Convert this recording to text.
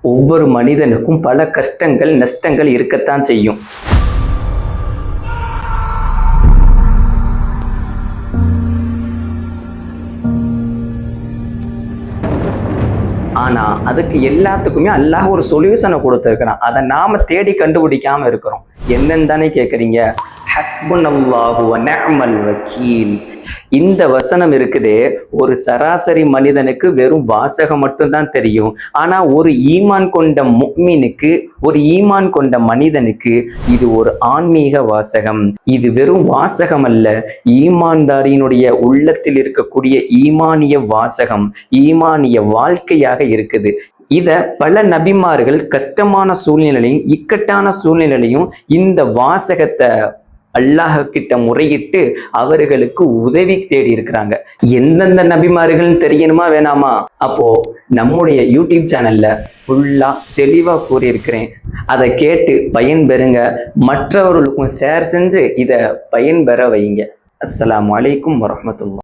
ஒவ்வொரு மனிதனுக்கும் பல கஷ்டங்கள் நஷ்டங்கள் இருக்கத்தான் செய்யும். ஆனா அதுக்கு எல்லாத்துக்குமே அல்லாஹ் ஒரு சொல்யூஷனை கொடுத்துருக்கிறான். அதை நாம தேடி கண்டுபிடிக்காம இருக்கிறோம். என்னன்னு தானே கேட்குறீங்க? ஹஸ்புனல்லாஹு வ நிஅமல் வக்கீல். இந்த வசனம் இருக்குதே, ஒரு சராசரி மனிதனுக்கு வெறும் வாசகம் மட்டும்தான் தெரியும். ஆனா ஒரு ஈமான் கொண்ட முஃமினுக்கு, ஒரு ஈமான் கொண்ட மனிதனுக்கு இது ஒரு ஆன்மீக வாசகம். இது வெறும் வாசகம் அல்ல, ஈமான்தாரியினுடைய உள்ளத்தில் இருக்கக்கூடிய ஈமானிய வாசகம், ஈமானிய வாழ்க்கையாக இருக்குது. இத பல நபிமார்கள் கஷ்டமான சூழ்நிலையும் இக்கட்டான சூழ்நிலையிலையும் இந்த வாசகத்தை அல்லாஹ் கிட்ட முறையிட்டு அவர்களுக்கு உதவி தேடி இருக்கிறாங்க. எந்தெந்த நபிமார்கள் தெரியணுமா வேணாமா? அப்போ நம்முடைய யூடியூப் சேனல்ல ஃபுல்லா தெளிவா கூறியிருக்கிறேன். அதை கேட்டு பயன்பெறுங்க. மற்றவர்களுக்கும் ஷேர் செஞ்சு இதை பயன்பெற வைங்க. அஸ்ஸலாமு அலைக்கும் வரஹ்மத்துல்லாஹ்.